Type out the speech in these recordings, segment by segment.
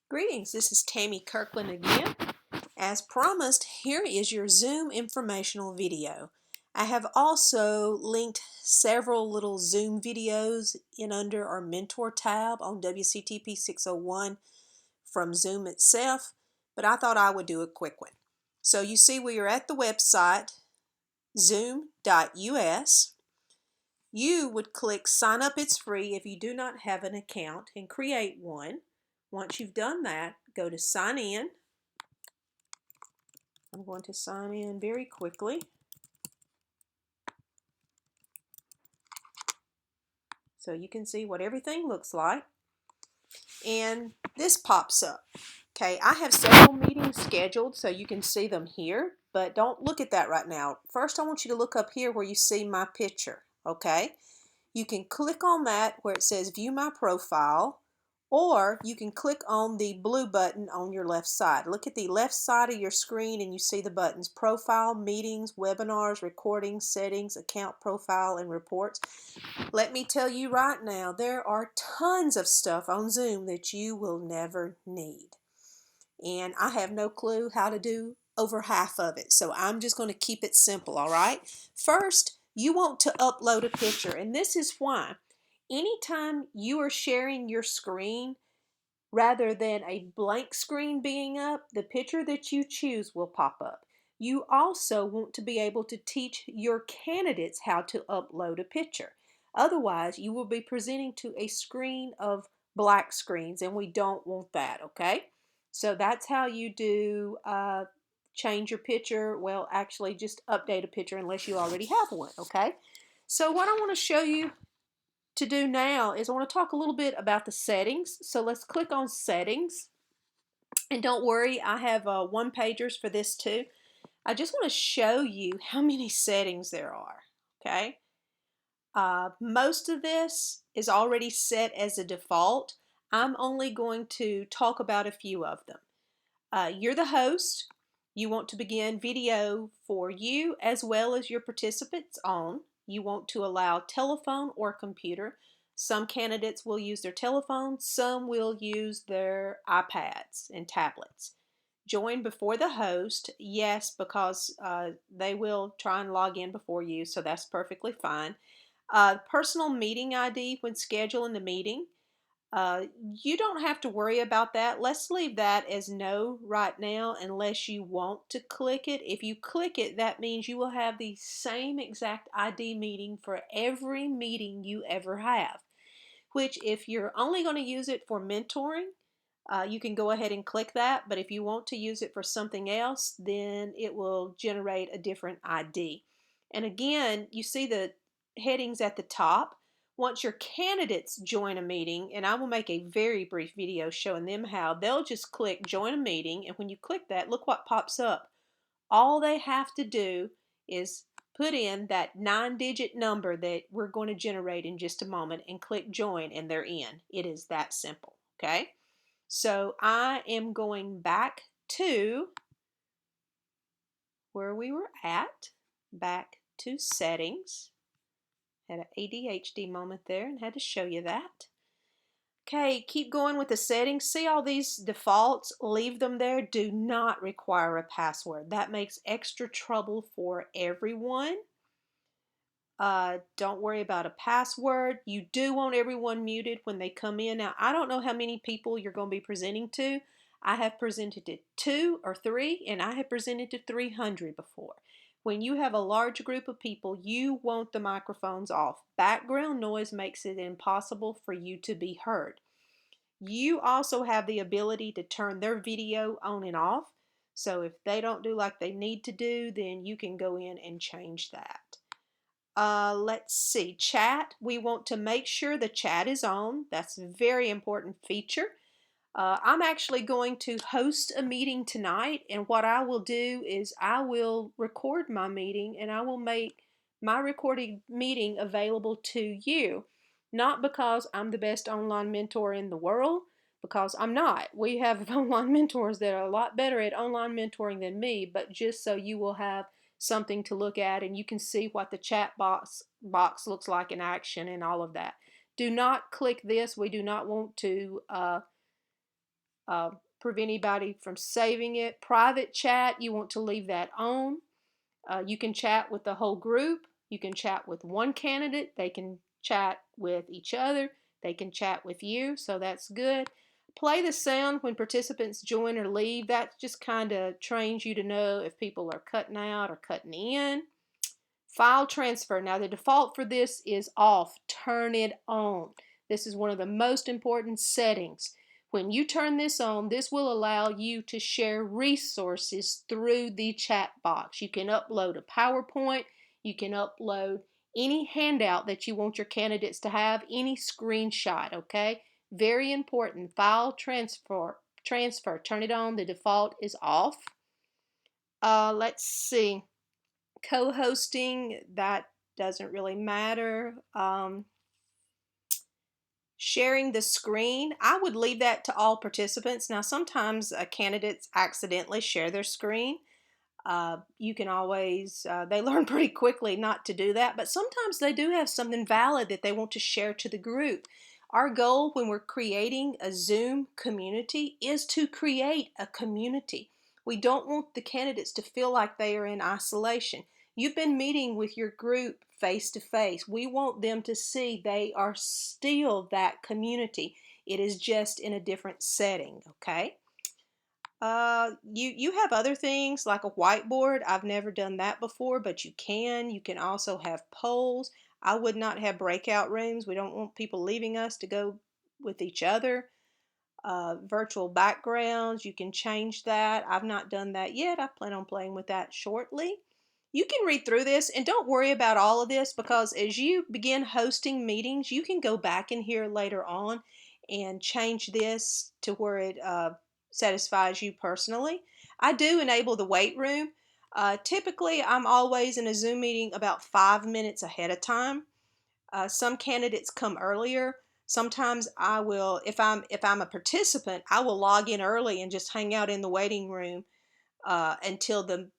Greetings, this is Tammy Kirkland again. As promised, here is your Zoom informational video. I have also linked several little Zoom videos in under our Mentor tab on WCTP 601 from Zoom itself, but I thought I would do a quick one. So you see we are at the website zoom.us. You would click sign up, it's free if you do not have an account, and create one. Once you've done that, go to sign in. I'm going to sign in very quickly. So you can see what everything looks like. And this pops up. Okay, I have several meetings scheduled so you can see them here, but don't look at that right now. First, I want you to look up here where you see my picture. Okay, you can click on that where it says view my profile, or you can click on the blue button on your left side. Look at the left side of your screen and you see the buttons profile, meetings, webinars, recordings, settings, account profile, and reports. Let me tell you right now, there are tons of stuff on Zoom that you will never need. And I have no clue how to do over half of it. So I'm just going to keep it simple, all right? First, you want to upload a picture, and this is why. Anytime you are sharing your screen, rather than a blank screen being up, the picture that you choose will pop up. You also want to be able to teach your candidates how to upload a picture. Otherwise, you will be presenting to a screen of black screens, and we don't want that, okay? So that's how you do change your picture. Well, actually, just update a picture unless you already have one, okay? So what I want to show you to do now is I want to talk a little bit about the settings. So let's click on settings. And don't worry, I have one pagers for this too. I just want to show you how many settings there are. Okay. Most of this is already set as a default. I'm only going to talk about a few of them. You're the host. You want to begin video for you as well as your participants on. You want to allow telephone or computer. Some candidates will use their telephone, some will use their iPads and tablets. Join before the host, yes, because they will try and log in before you, so that's perfectly fine. Personal meeting ID when scheduling the meeting. You don't have to worry about that. Let's leave that as no right now unless you want to click it. If you click it, that means you will have the same exact ID meeting for every meeting you ever have, which if you're only going to use it for mentoring, you can go ahead and click that. But if you want to use it for something else, then it will generate a different ID. And again, you see the headings at the top. Once your candidates join a meeting, and I will make a very brief video showing them how, they'll just click join a meeting, and when you click that, look what pops up. All they have to do is put in that 9-digit number that we're going to generate in just a moment and click join, and they're in. It is that simple, okay? So I am going back to where we were at, back to settings. Had an ADHD moment there and had to show you that. Okay, keep going with the settings. See all these defaults? Leave them there. Do not require a password. That makes extra trouble for everyone. Don't worry about a password. You do want everyone muted when they come in. Now, I don't know how many people you're going to be presenting to. I have presented to 2 or 3, and I have presented to 300 before. When you have a large group of people, you want the microphones off. Background noise makes it impossible for you to be heard. You also have the ability to turn their video on and off. So if they don't do like they need to do, then you can go in and change that. Let's see, chat. We want to make sure the chat is on. That's a very important feature. I'm actually going to host a meeting tonight, and what I will do is I will record my meeting and I will make my recorded meeting available to you. Not because I'm the best online mentor in the world, because I'm not. We have online mentors that are a lot better at online mentoring than me, but just so you will have something to look at and you can see what the chat box looks like in action and all of that. Do not click this. We do not want to prevent anybody from saving it. Private chat, you want to leave that on. You can chat with the whole group. You can chat with one candidate. They can chat with each other. They can chat with you, so that's good. Play the sound when participants join or leave. That just kind of trains you to know if people are cutting out or cutting in. File transfer. Now the default for this is off. Turn it on. This is one of the most important settings. When you turn this on, this will allow you to share resources through the chat box. You can upload a PowerPoint. You can upload any handout that you want your candidates to have, any screenshot, okay? Very important. File transfer. Turn it on. The default is off. Let's see. Co-hosting, that doesn't really matter. Sharing the screen, I would leave that to all participants. Now, sometimes candidates accidentally share their screen. You can always, they learn pretty quickly not to do that, but sometimes they do have something valid that they want to share to the group. Our goal when we're creating a Zoom community is to create a community. We don't want the candidates to feel like they are in isolation. You've been meeting with your group face to face. We want them to see they are still that community. It is just in a different setting, okay? You have other things like a whiteboard. I've never done that before, but you can. You can also have polls. I would not have breakout rooms. We don't want people leaving us to go with each other. Virtual backgrounds, you can change that. I've not done that yet. I plan on playing with that shortly. You can read through this and don't worry about all of this, because as you begin hosting meetings, you can go back in here later on and change this to where it satisfies you personally. I do enable the wait room. Typically, I'm always in a Zoom meeting about 5 minutes ahead of time. Some candidates come earlier. Sometimes I will, if I'm a participant, I will log in early and just hang out in the waiting room until the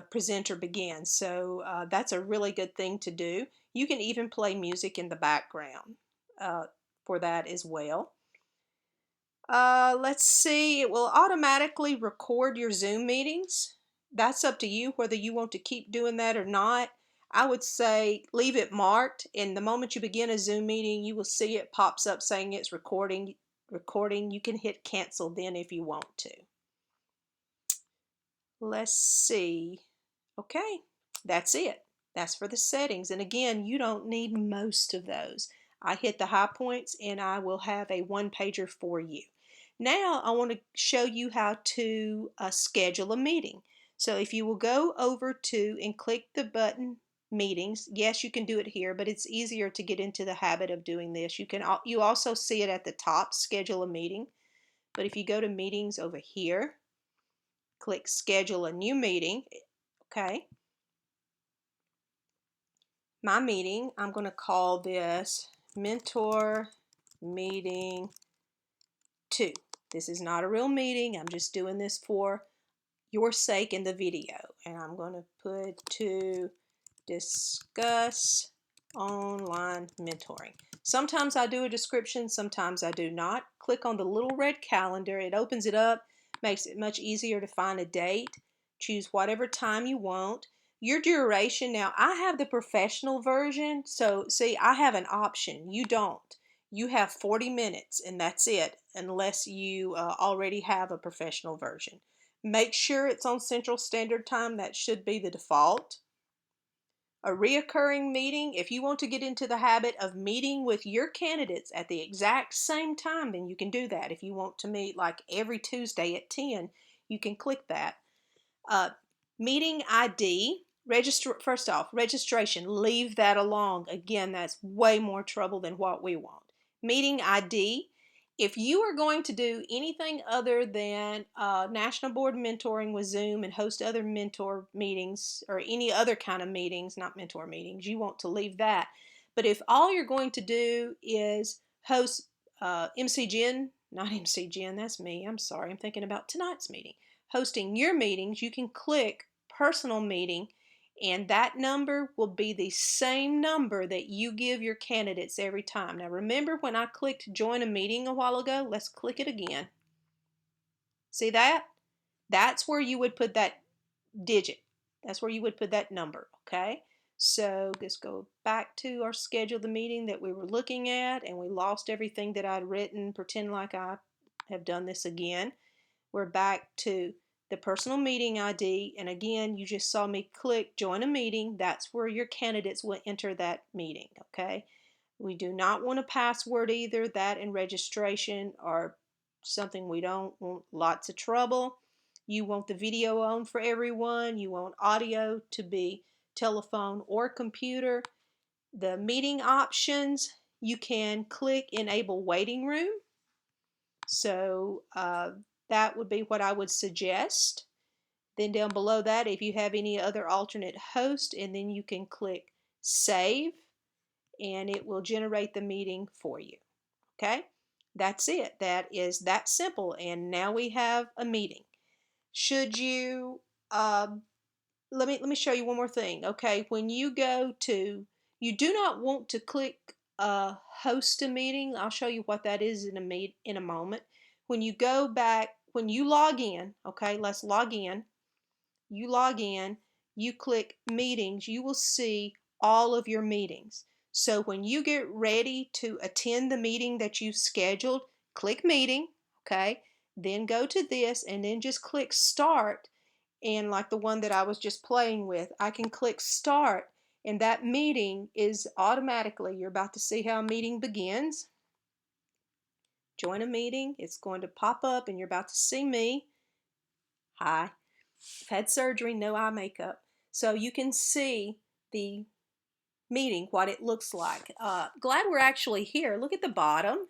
presenter begins. So that's a really good thing to do. You can even play music in the background for that as well. Let's see, it will automatically record your Zoom meetings. That's up to you whether you want to keep doing that or not. I would say leave it marked, and the moment you begin a Zoom meeting, you will see it pops up saying it's recording. You can hit cancel then if you want to. Let's see. Okay, that's it. That's for the settings. And again, you don't need most of those. I hit the high points and I will have a one-pager for you. Now I want to show you how to schedule a meeting. So if you will go over to and click the button meetings, yes, you can do it here, but it's easier to get into the habit of doing this. You also see it at the top, schedule a meeting. But if you go to meetings over here, click schedule a new meeting, okay. My meeting, I'm going to call this Mentor Meeting 2. This is not a real meeting. I'm just doing this for your sake in the video. And I'm going to put to discuss online mentoring. Sometimes I do a description, sometimes I do not. Click on the little red calendar. It opens it up, makes it much easier to find a date. Choose whatever time you want. Your duration, now I have the professional version, so see, I have an option. You don't. You have 40 minutes and that's it, unless you already have a professional version. Make sure it's on Central Standard Time. That should be the default. A reoccurring meeting, if you want to get into the habit of meeting with your candidates at the exact same time, then you can do that. If you want to meet like every Tuesday at 10, you can click that. Meeting ID, first off, registration, leave that alone. Again, that's way more trouble than what we want. Meeting ID, if you are going to do anything other than National Board Mentoring with Zoom and host other mentor meetings or any other kind of meetings, not mentor meetings, you want to leave that. But if all you're going to do is host MCGen, not MCGen, that's me, I'm sorry, I'm thinking about tonight's meeting. Hosting your meetings, you can click personal meeting, and that number will be the same number that you give your candidates every time. Now remember when I clicked join a meeting a while ago? Let's click it again. See that? That's where you would put that digit. That's where you would put that number, okay? So let's go back to our schedule, the meeting that we were looking at, and we lost everything that I'd written. Pretend like I have done this again. We're back to the personal meeting ID, and again, you just saw me click join a meeting. That's where your candidates will enter that meeting, okay? We do not want a password either. That and registration are something we don't want lots of trouble. You want the video on for everyone. You want audio to be telephone or computer. The meeting options, you can click enable waiting room. So that would be what I would suggest. Then down below that, if you have any other alternate host, and then you can click save, and it will generate the meeting for you. Okay, that's it. That is that simple. And now we have a meeting. Should you let me show you one more thing. Okay, when you go to, you do not want to click host a meeting. I'll show you what that is in a moment. When you go back, when you log in, okay, let's log in. You log in, you click meetings, you will see all of your meetings. So when you get ready to attend the meeting that you've scheduled, click meeting, okay? Then go to this and then just click start. And like the one that I was just playing with, I can click start and that meeting is automatically, you're about to see how a meeting begins. Join a meeting, it's going to pop up and you're about to see me. Hi. I've had surgery, no eye makeup. So you can see the meeting, what it looks like. Glad we're actually here. Look at the bottom.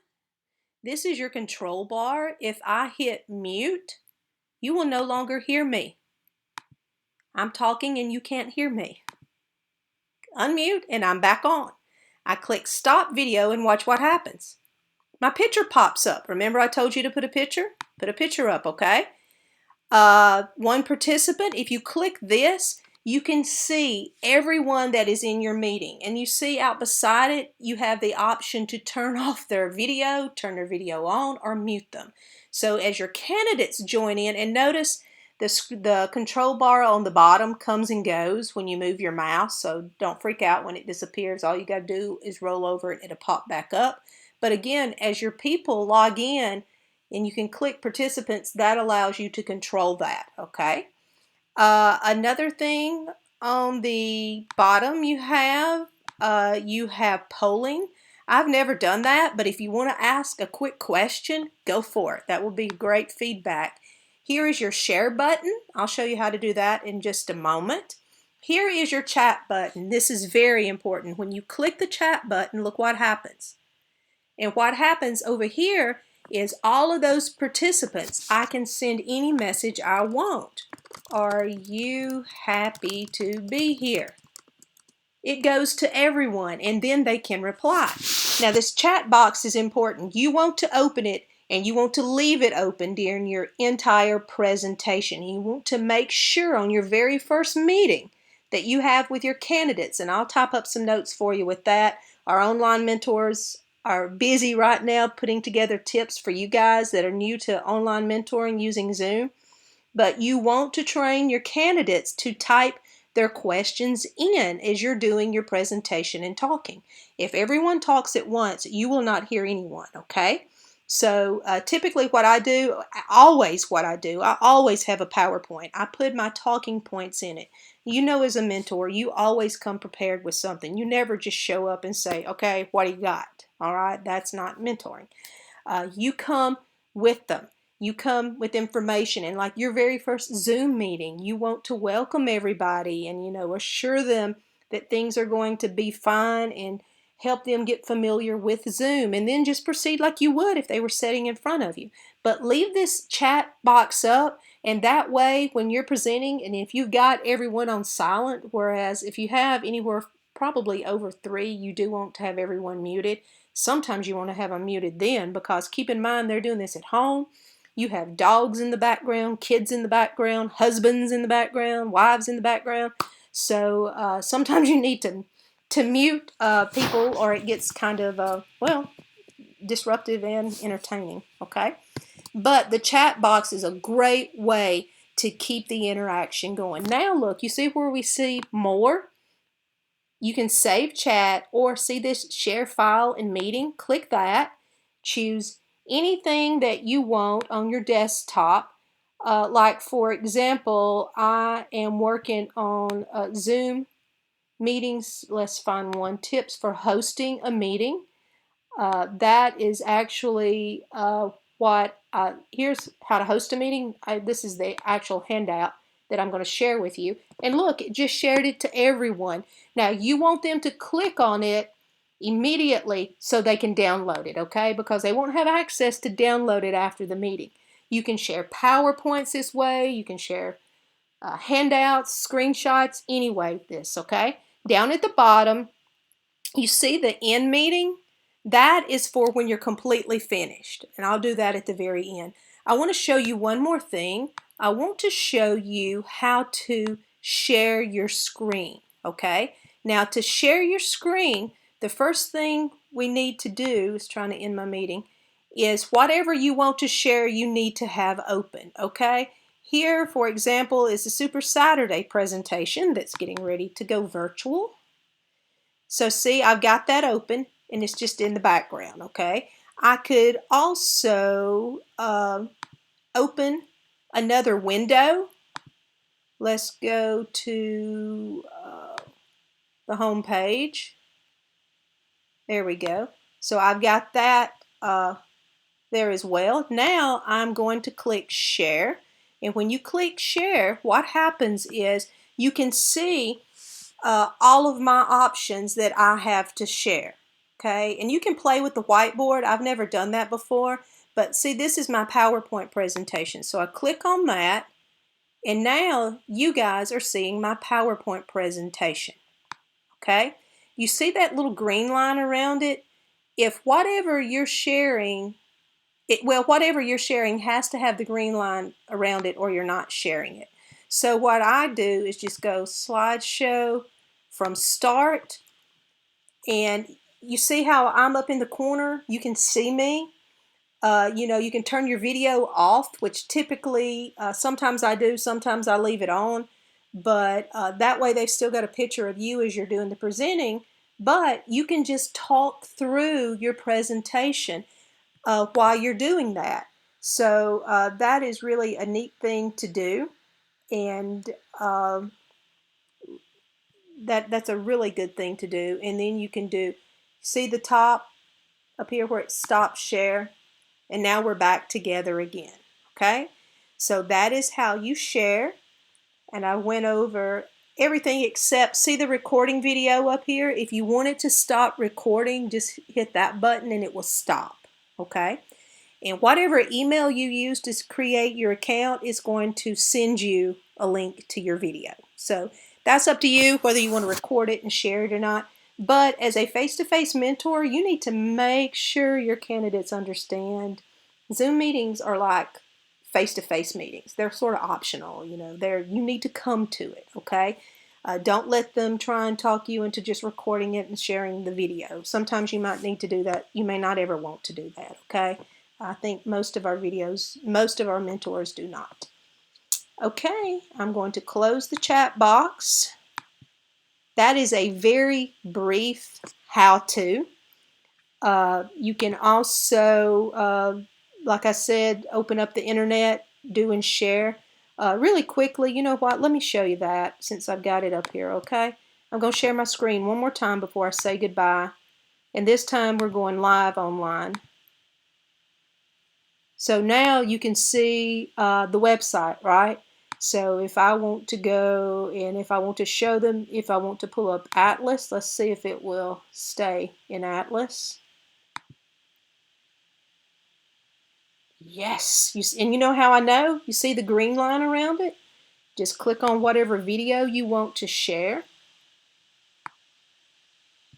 This is your control bar. If I hit mute, you will no longer hear me. I'm talking and you can't hear me. Unmute and I'm back on. I click stop video and watch what happens. My picture pops up. Remember I told you to put a picture? Put a picture up, okay? One participant, if you click this, you can see everyone that is in your meeting. And you see out beside it, you have the option to turn off their video, turn their video on, or mute them. So as your candidates join in, and notice the control bar on the bottom comes and goes when you move your mouse. So don't freak out when it disappears. All you got to do is roll over and it'll pop back up. But again, as your people log in, and you can click participants, that allows you to control that, okay? Another thing on the bottom you have polling. I've never done that, but if you want to ask a quick question, go for it. That will be great feedback. Here is your share button. I'll show you how to do that in just a moment. Here is your chat button. This is very important. When you click the chat button, look what happens. And what happens over here is all of those participants, I can send any message I want. Are you happy to be here? It goes to everyone and then they can reply. Now this chat box is important. You want to open it and you want to leave it open during your entire presentation. You want to make sure on your very first meeting that you have with your candidates, and I'll type up some notes for you with that. Our online mentors are busy right now putting together tips for you guys that are new to online mentoring using Zoom. But you want to train your candidates to type their questions in as you're doing your presentation and talking. If everyone talks at once, you will not hear anyone, okay? So typically what I do, I always have a PowerPoint. I put my talking points in it. You know, as a mentor, you always come prepared with something. You never just show up and say, okay, what do you got? All right, that's not mentoring. You come with them. You come with information, and like your very first Zoom meeting, you want to welcome everybody and, you know, assure them that things are going to be fine and help them get familiar with Zoom, and then just proceed like you would if they were sitting in front of you. But leave this chat box up, and that way when you're presenting, and if you've got everyone on silent, whereas if you have anywhere probably over 3, you do want to have everyone muted. Sometimes you want to have them muted then, because keep in mind they're doing this at home. You have dogs in the background, kids in the background, husbands in the background, wives in the background. So sometimes you need to mute people, or it gets kind of, well, disruptive and entertaining, okay? But the chat box is a great way to keep the interaction going. Now look, you see where we see more? You can save chat or see this share file and meeting. Click that. Choose anything that you want on your desktop. Like for example, I am working on Zoom meetings. Let's find one. Tips for hosting a meeting. That is actually here's how to host a meeting. This is the actual handout that I'm going to share with you. And look, it just shared it to everyone. Now you want them to click on it immediately so they can download it, okay? Because they won't have access to download it after the meeting. You can share PowerPoints this way. You can share handouts, screenshots, anyway this, okay? Down at the bottom, you see the end meeting? That is for when you're completely finished. And I'll do that at the very end. I want to show you one more thing. I want to show you how to share your screen. Okay? Now to share your screen, the first thing we need to do is trying to end my meeting is whatever you want to share you need to have open. Okay? Here, for example, is the Super Saturday presentation that's getting ready to go virtual. So see, I've got that open and it's just in the background, okay? I could also open another window. Let's go to the home page. There we go. So I've got that there as well. Now I'm going to click share. And when you click share, what happens is you can see all of my options that I have to share. Okay, and you can play with the whiteboard. I've never done that before, but see, this is my PowerPoint presentation. So I click on that, and now you guys are seeing my PowerPoint presentation. Okay, you see that little green line around it? If whatever you're sharing, whatever you're sharing has to have the green line around it or you're not sharing it. So what I do is just go slideshow from start, and you see how I'm up in the corner? You can see me. You can turn your video off, which typically, sometimes I do, sometimes I leave it on, but that way they've still got a picture of you as you're doing the presenting, but you can just talk through your presentation while you're doing that. So that is really a neat thing to do, and that's a really good thing to do. And then you can see the top up here where it stops share, and now we're back together again. Okay, so that is how you share, and I went over everything except, see the recording video up here? If you want it to stop recording, just hit that button and it will stop. Okay, and whatever email you use to create your account is going to send you a link to your video. So that's up to you whether you want to record it and share it or not. But as a face-to-face mentor, you need to make sure your candidates understand Zoom meetings are like face-to-face meetings. They're sort of optional, you need to come to it, okay? Don't let them try and talk you into just recording it and sharing the video. Sometimes you might need to do that. You may not ever want to do that, okay? I think most of our mentors do not. Okay, I'm going to close the chat box. That is a very brief how-to. You can also, like I said, open up the internet, do and share. Really quickly, you know what? Let me show you that since I've got it up here, okay? I'm going to share my screen one more time before I say goodbye. And this time we're going live online. So now you can see the website, right? So if I want to go and if I want to show them, if I want to pull up Atlas, let's see if it will stay in Atlas. Yes, and you know how I know? You see the green line around it? Just click on whatever video you want to share.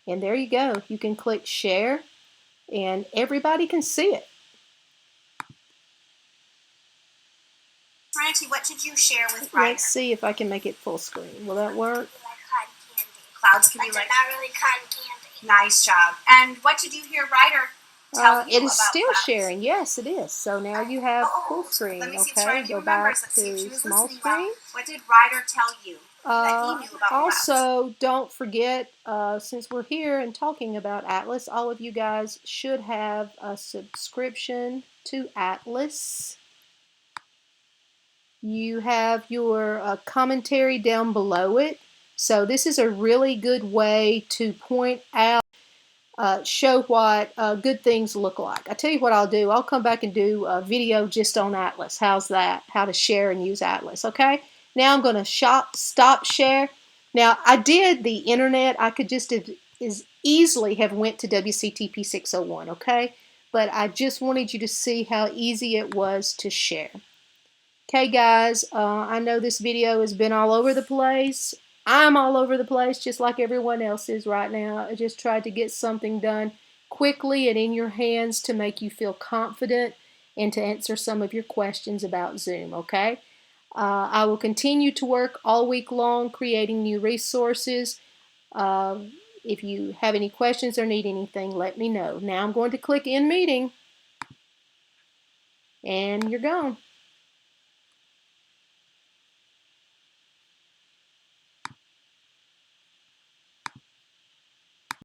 And there you go. You can click share and everybody can see it. Francie, what did you share with Ryder? Let's see if I can make it full screen. Will that work? Clouds can be like not really cotton candy. Nice job. And what did you hear Ryder tell you It is about still clouds. sharing. Yes, it is. So now you have full screen. Let me see, Okay, try to go remember. back Let's see if she to was small listening well. screen. What did Ryder tell you that he knew about clouds? Also, don't forget, since we're here and talking about Atlas, all of you guys should have a subscription to Atlas. You have your commentary down below it. So this is a really good way to point out, show what good things look like. I tell you what I'll do. I'll come back and do a video just on Atlas. How's that? How to share and use Atlas. Okay. Now I'm going to stop share. Now I did the internet. I could just as easily have went to WCTP 601. Okay. But I just wanted you to see how easy it was to share. Okay guys, I know this video has been all over the place. I'm all over the place just like everyone else is right now. I just tried to get something done quickly and in your hands to make you feel confident and to answer some of your questions about Zoom, okay? I will continue to work all week long creating new resources. If you have any questions or need anything, let me know. Now I'm going to click End Meeting, and you're gone.